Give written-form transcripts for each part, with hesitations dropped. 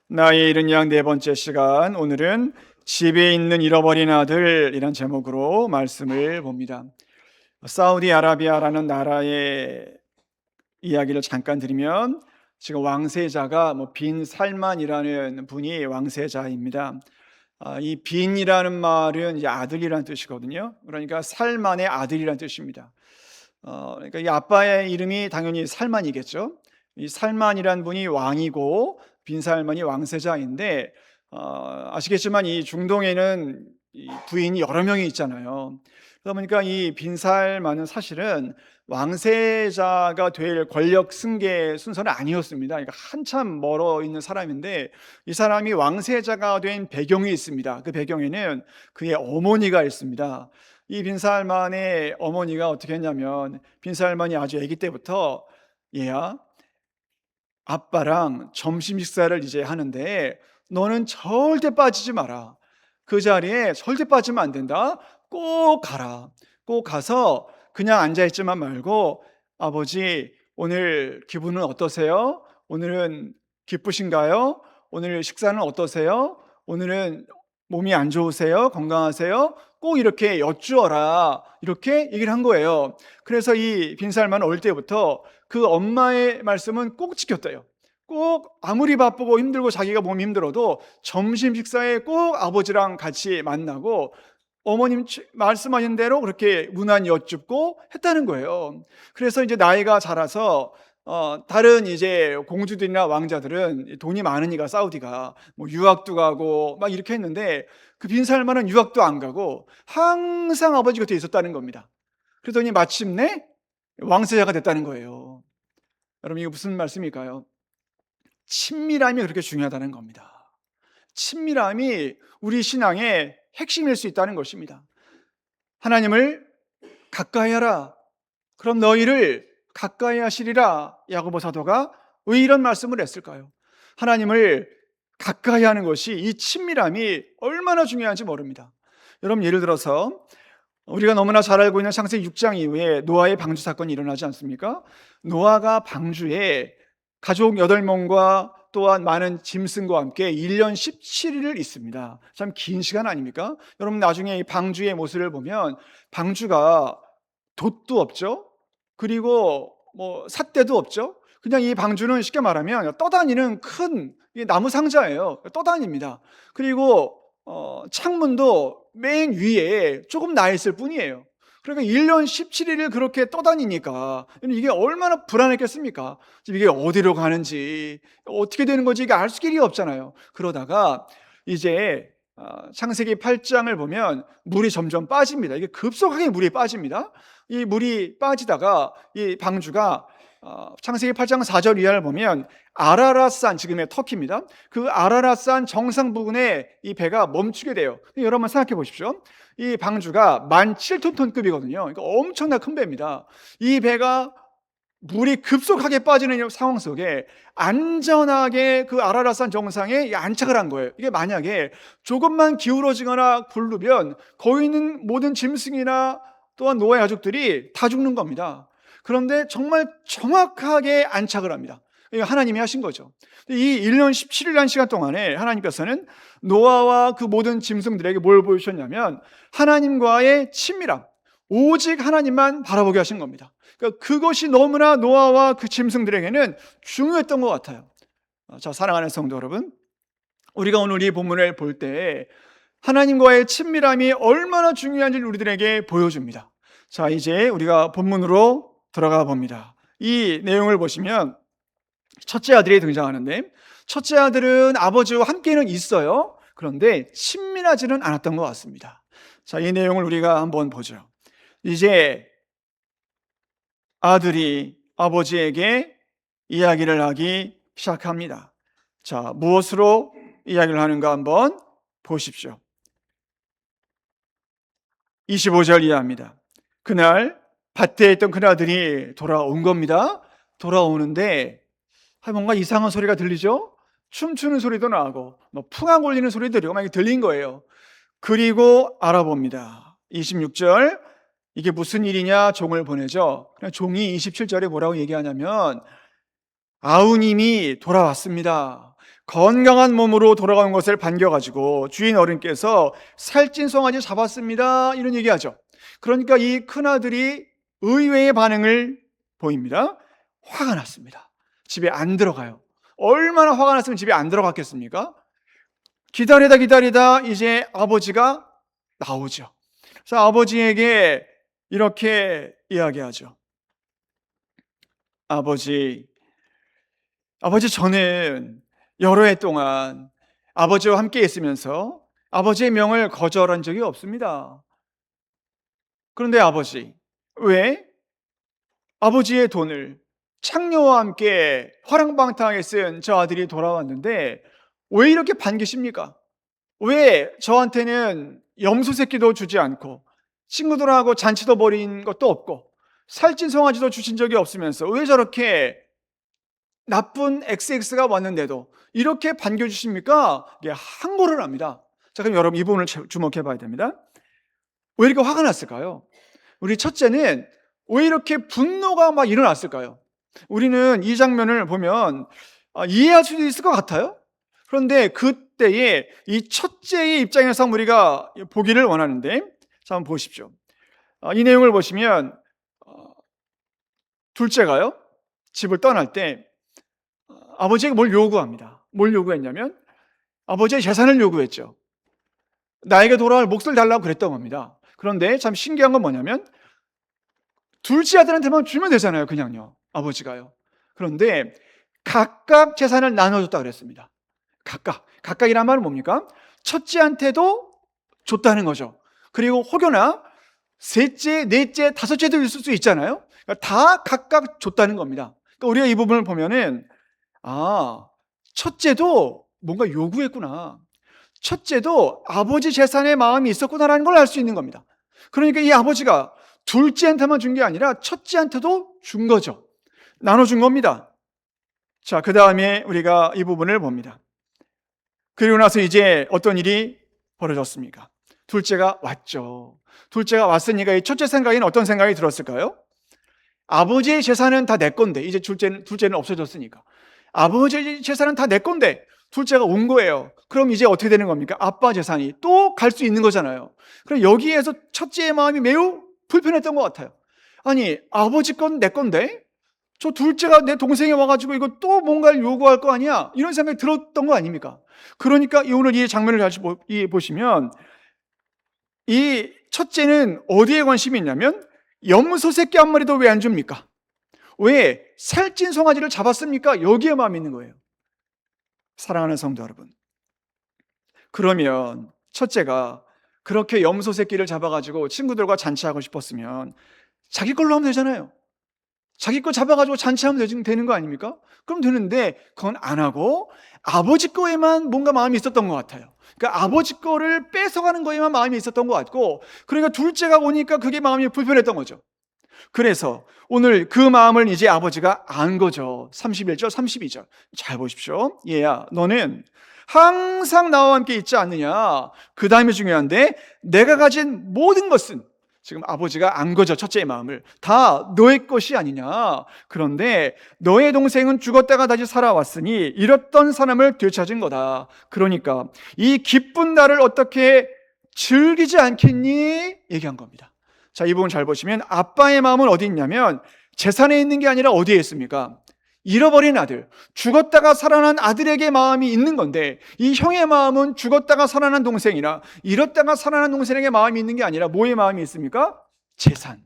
나의 잃은 양 네 번째 시간, 오늘은 집에 있는 잃어버린 아들이란 제목으로 말씀을 봅니다. 사우디아라비아라는 나라의 이야기를 잠깐 드리면, 지금 왕세자가 빈 살만이라는 분이 왕세자입니다. 이 빈이라는 말은 이제 아들이라는 뜻이거든요. 그러니까 살만의 아들이라는 뜻입니다. 그러니까 이 아빠의 이름이 당연히 살만이겠죠. 이 살만이란 분이 왕이고 빈살만이 왕세자인데, 아시겠지만 이 중동에는 이 부인이 여러 명이 있잖아요. 그러다 보니까 이 빈살만은 사실은 왕세자가 될 권력 승계 순서는 아니었습니다. 그러니까 한참 멀어 있는 사람인데, 이 사람이 왕세자가 된 배경이 있습니다. 그 배경에는 그의 어머니가 있습니다. 이 빈살만의 어머니가 어떻게 했냐면, 빈살만이 아주 아기 때부터 얘야, 아빠랑 점심 식사를 이제 하는데 너는 절대 빠지지 마라. 그 자리에 절대 빠지면 안 된다. 꼭 가라. 꼭 가서 그냥 앉아있지만 말고, 아버지 오늘 기분은 어떠세요? 오늘은 기쁘신가요? 오늘 식사는 어떠세요? 오늘은 몸이 안 좋으세요? 건강하세요? 꼭 이렇게 여쭈어라. 이렇게 얘기를 한 거예요. 그래서 이 빈살만은 어릴 때부터 그 엄마의 말씀은 꼭 지켰대요. 꼭 아무리 바쁘고 힘들고 자기가 몸이 힘들어도 점심 식사에 꼭 아버지랑 같이 만나고 어머님 말씀하신 대로 그렇게 무난히 여쭙고 했다는 거예요. 그래서 이제 나이가 자라서 다른 이제 공주들이나 왕자들은 돈이 많으니까 사우디가 유학도 가고 막 이렇게 했는데, 그 빈살만은 유학도 안 가고 항상 아버지 곁에 있었다는 겁니다. 그러더니 마침내 왕세자가 됐다는 거예요. 여러분, 이게 무슨 말씀일까요? 친밀함이 그렇게 중요하다는 겁니다. 친밀함이 우리 신앙의 핵심일 수 있다는 것입니다. 하나님을 가까이 하라. 그럼 너희를 가까이 하시리라. 야고보 사도가 왜 이런 말씀을 했을까요? 하나님을 가까이 하는 것이, 이 친밀함이 얼마나 중요한지 모릅니다. 여러분, 예를 들어서 우리가 너무나 잘 알고 있는 창세기 6장 이후에 노아의 방주 사건이 일어나지 않습니까? 노아가 방주에 가족 8명과 또한 많은 짐승과 함께 1년 17일을 있습니다. 참 긴 시간 아닙니까? 여러분, 나중에 이 방주의 모습을 보면 방주가 돛도 없죠. 그리고 삿대도 없죠. 그냥 이 방주는 쉽게 말하면 떠다니는 큰 나무 상자예요. 떠다닙니다. 그리고 창문도 맨 위에 조금 나 있을 뿐이에요. 그러니까 1년 17일을 그렇게 떠다니니까 이게 얼마나 불안했겠습니까? 지금 이게 어디로 가는지, 어떻게 되는 건지 이게 알 수 길이 없잖아요. 그러다가 이제 창세기 8장을 보면 물이 점점 빠집니다. 이게 급속하게 물이 빠집니다. 이 물이 빠지다가 이 방주가 창세기 8장 4절 이하를 보면 아라랏산, 지금의 터키입니다. 그 아라랏산 정상 부근에 이 배가 멈추게 돼요. 여러분 생각해 보십시오. 이 방주가 17,000톤급이거든요. 그러니까 엄청나 큰 배입니다. 이 배가 물이 급속하게 빠지는 상황 속에 안전하게 그 아라랏산 정상에 안착을 한 거예요. 이게 만약에 조금만 기울어지거나 굴르면 거기 있는 모든 짐승이나 또한 노아의 가족들이 다 죽는 겁니다. 그런데 정말 정확하게 안착을 합니다. 이거 하나님이 하신 거죠. 이 1년 17일이라는 시간 동안에 하나님께서는 노아와 그 모든 짐승들에게 뭘 보여주셨냐면, 하나님과의 친밀함, 오직 하나님만 바라보게 하신 겁니다. 그러니까 그것이 너무나 노아와 그 짐승들에게는 중요했던 것 같아요. 자, 사랑하는 성도 여러분, 우리가 오늘 이 본문을 볼 때 하나님과의 친밀함이 얼마나 중요한지를 우리들에게 보여줍니다. 자, 이제 우리가 본문으로 들어가 봅니다. 이 내용을 보시면 첫째 아들이 등장하는데, 첫째 아들은 아버지와 함께는 있어요. 그런데 친밀하지는 않았던 것 같습니다. 자, 이 내용을 우리가 한번 보죠. 이제 아들이 아버지에게 이야기를 하기 시작합니다. 자, 무엇으로 이야기를 하는가 한번 보십시오. 25절 이하입니다. 그날 밭에 있던 큰아들이 돌아온 겁니다. 돌아오는데 뭔가 이상한 소리가 들리죠? 춤추는 소리도 나고 풍악 울리는 소리들이 막 들린 거예요. 그리고 알아봅니다. 26절, 이게 무슨 일이냐 종을 보내죠. 그냥 종이 27절에 뭐라고 얘기하냐면, 아우님이 돌아왔습니다. 건강한 몸으로 돌아온 것을 반겨가지고 주인 어른께서 살찐 송아지 잡았습니다, 이런 얘기하죠. 그러니까 이 큰아들이 의외의 반응을 보입니다. 화가 났습니다. 집에 안 들어가요. 얼마나 화가 났으면 집에 안 들어갔겠습니까? 기다리다 이제 아버지가 나오죠. 그래서 아버지에게 이렇게 이야기하죠. 아버지, 저는 여러 해 동안 아버지와 함께 있으면서 아버지의 명을 거절한 적이 없습니다. 그런데 아버지, 왜 아버지의 돈을 창녀와 함께 화랑방탕하게 쓴 저 아들이 돌아왔는데 왜 이렇게 반기십니까? 왜 저한테는 염소 새끼도 주지 않고 친구들하고 잔치도 벌인 것도 없고 살찐 송아지도 주신 적이 없으면서 왜 저렇게 나쁜 XX가 왔는데도 이렇게 반겨주십니까? 이게 항고를 합니다. 자, 그럼 여러분 이 부분을 주목해 봐야 됩니다. 왜 이렇게 화가 났을까요? 우리 첫째는 왜 이렇게 분노가 막 일어났을까요? 우리는 이 장면을 보면 이해할 수도 있을 것 같아요. 그런데 그때의 이 첫째의 입장에서 우리가 보기를 원하는데, 자, 한번 보십시오. 이 내용을 보시면 둘째가요, 집을 떠날 때 아버지에게 뭘 요구합니다. 뭘 요구했냐면 아버지의 재산을 요구했죠. 나에게 돌아올 몫을 달라고 그랬던 겁니다. 그런데 참 신기한 건 뭐냐면 둘째 아들한테만 주면 되잖아요, 그냥요, 아버지가요. 그런데 각각 재산을 나눠줬다 그랬습니다. 각각이란 말은 뭡니까? 첫째한테도 줬다는 거죠. 그리고 혹여나 셋째, 넷째, 다섯째도 있을 수 있잖아요. 그러니까 다 각각 줬다는 겁니다. 그러니까 우리가 이 부분을 보면은 첫째도 뭔가 요구했구나, 첫째도 아버지 재산에 마음이 있었구나라는 걸 알 수 있는 겁니다. 그러니까 이 아버지가 둘째한테만 준 게 아니라 첫째한테도 준 거죠. 나눠준 겁니다. 자, 그 다음에 우리가 이 부분을 봅니다. 그리고 나서 이제 어떤 일이 벌어졌습니까? 둘째가 왔죠. 둘째가 왔으니까 이 첫째 생각에는 어떤 생각이 들었을까요? 아버지의 재산은 다 내 건데, 이제 둘째는 없어졌으니까 아버지의 재산은 다 내 건데 둘째가 온 거예요. 그럼 이제 어떻게 되는 겁니까? 아빠 재산이 또 갈 수 있는 거잖아요. 그럼 여기에서 첫째의 마음이 매우 불편했던 것 같아요. 아니, 아버지 건 내 건데 저 둘째가 내 동생이 와가지고 이거 또 뭔가를 요구할 거 아니야, 이런 생각이 들었던 거 아닙니까? 그러니까 오늘 이 장면을 다시 보시면 이 첫째는 어디에 관심이 있냐면 염소 새끼 한 마리도 왜 안 줍니까? 왜 살찐 송아지를 잡았습니까? 여기에 마음이 있는 거예요. 사랑하는 성도 여러분, 그러면 첫째가 그렇게 염소 새끼를 잡아가지고 친구들과 잔치하고 싶었으면 자기 걸로 하면 되잖아요. 자기 거 잡아가지고 잔치하면 되는 거 아닙니까? 그럼 되는데 그건 안 하고 아버지 거에만 뭔가 마음이 있었던 것 같아요. 그러니까 아버지 거를 뺏어가는 거에만 마음이 있었던 것 같고, 그러니까 둘째가 오니까 그게 마음이 불편했던 거죠. 그래서 오늘 그 마음을 이제 아버지가 안 거죠. 31절 32절 잘 보십시오. 얘야, 너는 항상 나와 함께 있지 않느냐. 그 다음에 중요한데, 내가 가진 모든 것은, 지금 아버지가 안 거죠. 첫째의 마음을 다 너의 것이 아니냐. 그런데 너의 동생은 죽었다가 다시 살아왔으니 잃었던 사람을 되찾은 거다. 그러니까 이 기쁜 날을 어떻게 즐기지 않겠니? 얘기한 겁니다. 자, 이 부분 잘 보시면 아빠의 마음은 어디 있냐면 재산에 있는 게 아니라 어디에 있습니까? 잃어버린 아들, 죽었다가 살아난 아들에게 마음이 있는 건데, 이 형의 마음은 죽었다가 살아난 동생이나 잃었다가 살아난 동생에게 마음이 있는 게 아니라 뭐에 마음이 있습니까? 재산,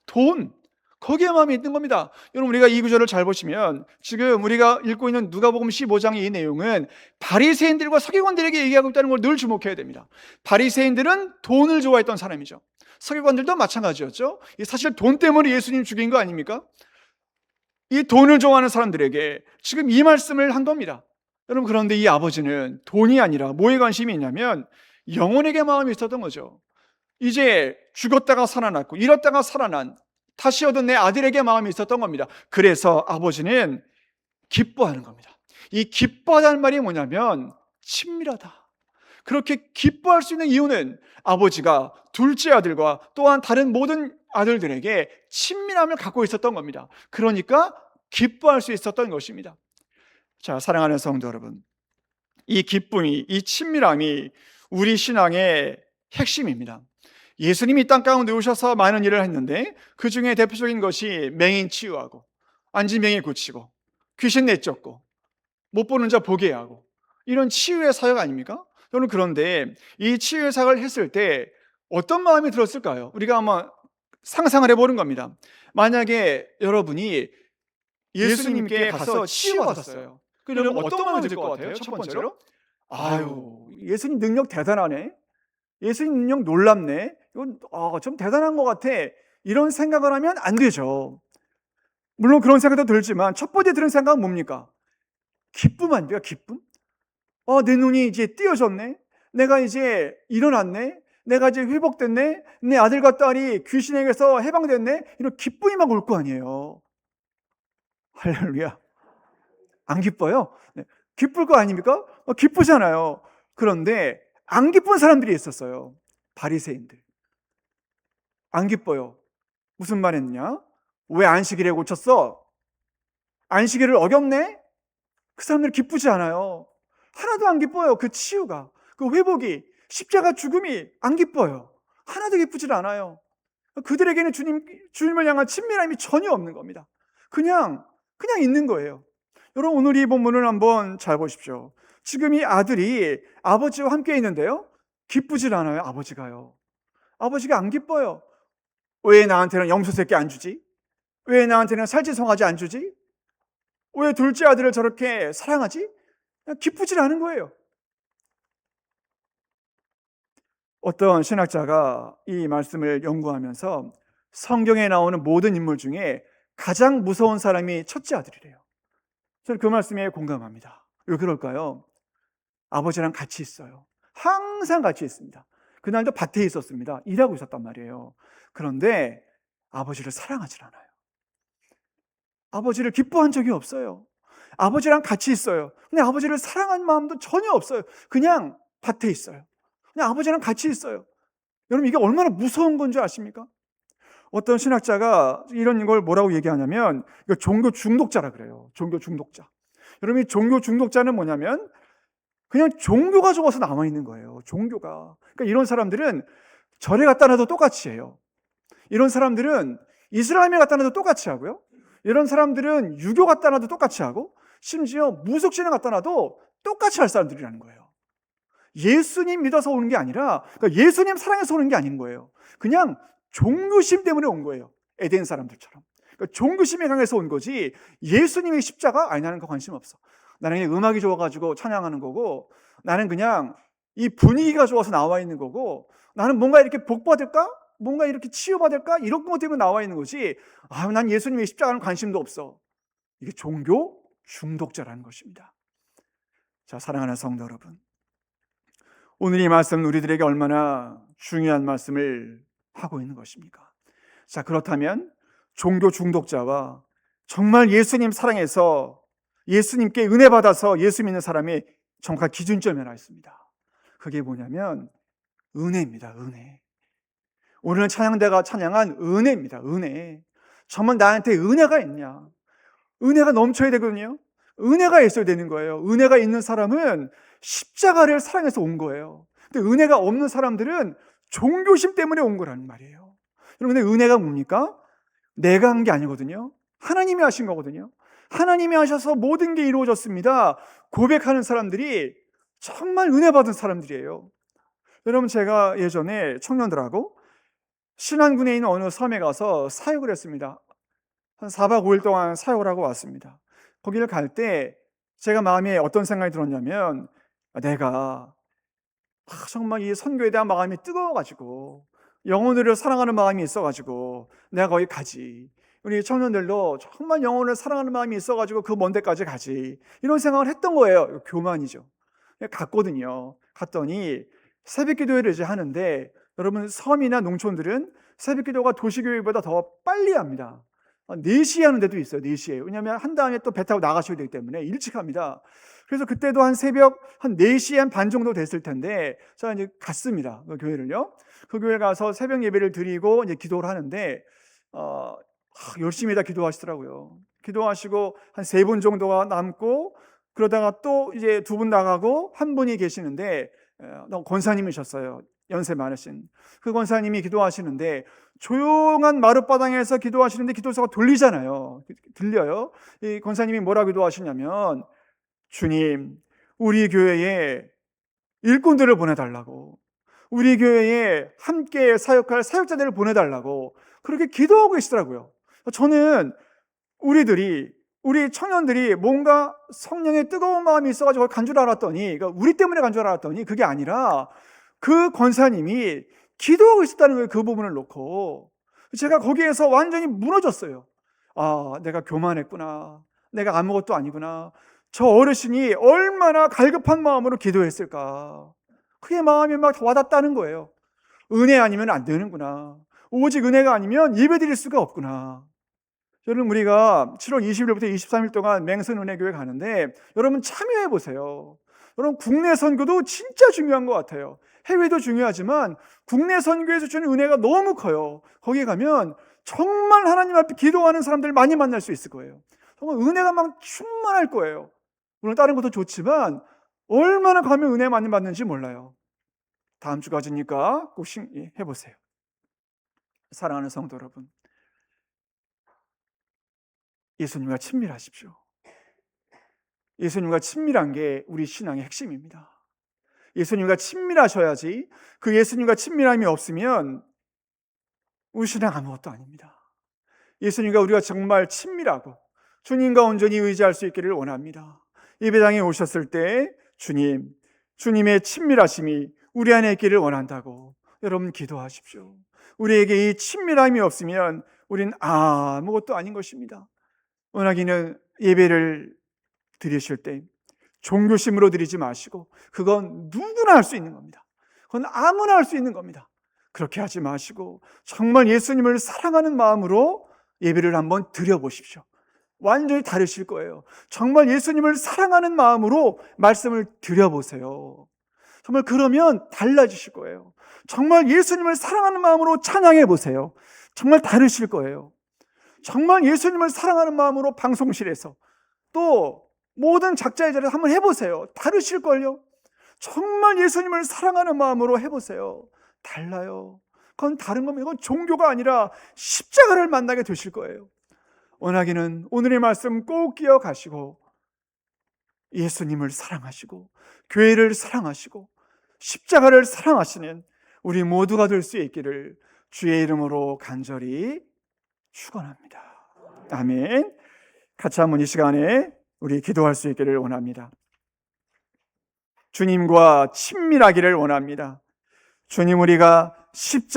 돈, 거기에 마음이 있는 겁니다. 여러분, 우리가 이 구절을 잘 보시면 지금 우리가 읽고 있는 누가복음 15장의 이 내용은 바리새인들과 서기관들에게 얘기하고 있다는 걸 늘 주목해야 됩니다. 바리새인들은 돈을 좋아했던 사람이죠. 서기관들도 마찬가지였죠. 사실 돈 때문에 예수님 죽인 거 아닙니까? 이 돈을 좋아하는 사람들에게 지금 이 말씀을 한 겁니다. 여러분, 그런데 이 아버지는 돈이 아니라 뭐에 관심이 있냐면 영혼에게 마음이 있었던 거죠. 이제 죽었다가 살아났고 잃었다가 살아난, 다시 얻은 내 아들에게 마음이 있었던 겁니다. 그래서 아버지는 기뻐하는 겁니다. 이 기뻐하다는 말이 뭐냐면 친밀하다. 그렇게 기뻐할 수 있는 이유는 아버지가 둘째 아들과 또한 다른 모든 아들들에게 친밀함을 갖고 있었던 겁니다. 그러니까 기뻐할 수 있었던 것입니다. 자, 사랑하는 성도 여러분, 이 기쁨이, 이 친밀함이 우리 신앙의 핵심입니다. 예수님이 이 땅 가운데 오셔서 많은 일을 했는데 그 중에 대표적인 것이 맹인 치유하고 안진병이 고치고 귀신 내쫓고 못 보는 자 보게 하고 이런 치유의 사역 아닙니까? 저는 그런데 이 치유의 사역을 했을 때 어떤 마음이 들었을까요? 우리가 한번 상상을 해보는 겁니다. 만약에 여러분이 예수님께 가서 치유받았어요. 그러면 어떤 마음이 들 것 같아요? 첫 번째로 아유, 예수님 능력 대단하네, 예수님 능력 놀랍네, 이건 좀 대단한 것 같아, 이런 생각을 하면 안 되죠. 물론 그런 생각도 들지만 첫 번째 드는 생각은 뭡니까? 기쁨 아닙니까? 기쁨? 내 눈이 이제 띄어졌네, 내가 이제 일어났네, 내가 이제 회복됐네, 내 아들과 딸이 귀신에게서 해방됐네, 이런 기쁨이 막 올 거 아니에요. 할렐루야. 안 기뻐요? 네. 기쁠 거 아닙니까? 기쁘잖아요. 그런데 안 기쁜 사람들이 있었어요. 바리새인들. 안 기뻐요. 무슨 말 했냐? 왜 안식일에 고쳤어? 안식일을 어겼네? 그 사람들 기쁘지 않아요. 하나도 안 기뻐요. 그 치유가, 그 회복이, 십자가 죽음이 안 기뻐요. 하나도 기쁘지 않아요. 그들에게는 주님을 향한 친밀함이 전혀 없는 겁니다. 그냥 있는 거예요. 여러분, 오늘 이 본문을 한번 잘 보십시오. 지금 이 아들이 아버지와 함께 있는데요, 기쁘질 않아요. 아버지가 안 기뻐요. 왜 나한테는 염소 새끼 안 주지? 왜 나한테는 살찐 송아지 안 주지? 왜 둘째 아들을 저렇게 사랑하지? 기쁘질 않은 거예요. 어떤 신학자가 이 말씀을 연구하면서 성경에 나오는 모든 인물 중에 가장 무서운 사람이 첫째 아들이래요. 저는 그 말씀에 공감합니다. 왜 그럴까요? 아버지랑 같이 있어요. 항상 같이 있습니다. 그날도 밭에 있었습니다. 일하고 있었단 말이에요. 그런데 아버지를 사랑하지 않아요. 아버지를 기뻐한 적이 없어요. 아버지랑 같이 있어요. 근데 아버지를 사랑한 마음도 전혀 없어요. 그냥 밭에 있어요. 그냥 아버지랑 같이 있어요. 여러분, 이게 얼마나 무서운 건지 아십니까? 어떤 신학자가 이런 걸 뭐라고 얘기하냐면 이거 종교 중독자라 그래요. 종교 중독자. 여러분, 이 종교 중독자는 뭐냐면 그냥 종교가 좋아서 남아있는 거예요. 종교가. 그러니까 이런 사람들은 절에 갖다 놔도 똑같이 해요. 이런 사람들은 이슬람에 갖다 놔도 똑같이 하고요. 이런 사람들은 유교 갖다 놔도 똑같이 하고, 심지어 무속신에 갖다 놔도 똑같이 할 사람들이라는 거예요. 예수님 믿어서 오는 게 아니라, 그러니까 예수님 사랑해서 오는 게 아닌 거예요. 그냥 종교심 때문에 온 거예요. 에덴 사람들처럼. 그러니까 종교심에 강해서 온 거지, 예수님의 십자가? 아니, 나는 그 관심 없어. 나는 그냥 음악이 좋아가지고 찬양하는 거고, 나는 그냥 이 분위기가 좋아서 나와 있는 거고, 나는 뭔가 이렇게 복 받을까? 뭔가 이렇게 치유받을까? 이런 것 때문에 나와 있는 거지, 난 예수님의 십자가는 관심도 없어. 이게 종교 중독자라는 것입니다. 자, 사랑하는 성도 여러분, 오늘 이 말씀은 우리들에게 얼마나 중요한 말씀을 하고 있는 것입니까? 자, 그렇다면 종교 중독자와 정말 예수님 사랑해서 예수님께 은혜 받아서 예수 믿는 사람의 정확한 기준점이 하나 있습니다. 그게 뭐냐면 은혜입니다. 은혜. 오늘 찬양대가 찬양한 은혜입니다. 은혜. 정말 나한테 은혜가 있냐? 은혜가 넘쳐야 되거든요. 은혜가 있어야 되는 거예요. 은혜가 있는 사람은 십자가를 사랑해서 온 거예요. 근데 은혜가 없는 사람들은 종교심 때문에 온 거라는 말이에요. 여러분, 근데 은혜가 뭡니까? 내가 한 게 아니거든요. 하나님이 하신 거거든요. 하나님이 하셔서 모든 게 이루어졌습니다. 고백하는 사람들이 정말 은혜 받은 사람들이에요. 여러분, 제가 예전에 청년들하고 신안군에 있는 어느 섬에 가서 사역을 했습니다. 한 4박 5일 동안 사역을 하고 왔습니다. 거기를 갈 때 제가 마음에 어떤 생각이 들었냐면, 내가 정말 이 선교에 대한 마음이 뜨거워가지고 영혼을 사랑하는 마음이 있어가지고 내가 거기 가지. 우리 청년들도 정말 영혼을 사랑하는 마음이 있어가지고 그 먼 데까지 가지. 이런 생각을 했던 거예요. 교만이죠. 갔거든요. 갔더니 새벽기도회를 이제 하는데, 여러분, 섬이나 농촌들은 새벽기도가 도시교회보다 더 빨리 합니다. 4시에 하는 데도 있어요. 4시에. 왜냐하면 한 다음에 또 배 타고 나가셔야 되기 때문에 일찍 합니다. 그래서 그때도 한 새벽 한 4시에 한 반 정도 됐을 텐데 제가 이제 갔습니다. 그 교회를요. 그 교회 가서 새벽 예배를 드리고 이제 기도를 하는데 열심히 다 기도하시더라고요. 기도하시고 한 3분 정도가 남고 그러다가 또 이제 두 분 나가고 한 분이 계시는데 권사님이셨어요. 연세 많으신 그 권사님이 기도하시는데 조용한 마룻바닥에서 기도하시는데 기도소가 들리잖아요. 들려요. 이 권사님이 뭐라 기도하시냐면, 주님, 우리 교회에 일꾼들을 보내달라고, 우리 교회에 함께 사역할 사역자들을 보내달라고 그렇게 기도하고 계시더라고요. 저는 우리 청년들이 뭔가 성령의 뜨거운 마음이 있어가지고 간 줄 알았더니, 그러니까 우리 때문에 간 줄 알았더니 그게 아니라 그 권사님이 기도하고 있었다는 거예요. 그 부분을 놓고 제가 거기에서 완전히 무너졌어요. 아, 내가 교만했구나, 내가 아무것도 아니구나, 저 어르신이 얼마나 갈급한 마음으로 기도했을까, 그게 마음이 막 와닿다는 거예요. 은혜 아니면 안 되는구나, 오직 은혜가 아니면 예배드릴 수가 없구나. 여러분, 우리가 7월 20일부터 23일 동안 맹선은혜교회 가는데 여러분 참여해 보세요. 여러분, 국내 선교도 진짜 중요한 것 같아요. 해외도 중요하지만 국내 선교에서 주는 은혜가 너무 커요. 거기 가면 정말 하나님 앞에 기도하는 사람들 많이 만날 수 있을 거예요. 정말 은혜가 막 충만할 거예요. 물론 다른 것도 좋지만 얼마나 가면 은혜 많이 받는지 몰라요. 다음 주까지니까 꼭 해보세요. 사랑하는 성도 여러분, 예수님과 친밀하십시오. 예수님과 친밀한 게 우리 신앙의 핵심입니다. 예수님과 친밀하셔야지, 그 예수님과 친밀함이 없으면 우리 신앙 아무것도 아닙니다. 예수님과 우리가 정말 친밀하고 주님과 온전히 의지할 수 있기를 원합니다. 예배당에 오셨을 때 주님의 친밀하심이 우리 안에 있기를 원한다고 여러분 기도하십시오. 우리에게 이 친밀함이 없으면 우린 아무것도 아닌 것입니다. 원하기는 예배를 드리실 때 종교심으로 드리지 마시고, 그건 누구나 할 수 있는 겁니다. 그건 아무나 할 수 있는 겁니다. 그렇게 하지 마시고 정말 예수님을 사랑하는 마음으로 예배를 한번 드려보십시오. 완전히 다르실 거예요. 정말 예수님을 사랑하는 마음으로 말씀을 드려보세요. 정말 그러면 달라지실 거예요. 정말 예수님을 사랑하는 마음으로 찬양해 보세요. 정말 다르실 거예요. 정말 예수님을 사랑하는 마음으로 방송실에서 또 모든 작자의 자리에서 한번 해보세요. 다르실걸요. 정말 예수님을 사랑하는 마음으로 해보세요. 달라요. 그건 다른 겁니다. 이건 종교가 아니라 십자가를 만나게 되실 거예요. 원하기는 오늘의 말씀 꼭 기억하시고 예수님을 사랑하시고 교회를 사랑하시고 십자가를 사랑하시는 우리 모두가 될 수 있기를 주의 이름으로 간절히 축원합니다. 아멘. 같이 한번 이 시간에 우리 기도할 수 있기를 원합니다. 주님과 친밀하기를 원합니다. 주님, 우리가 십자가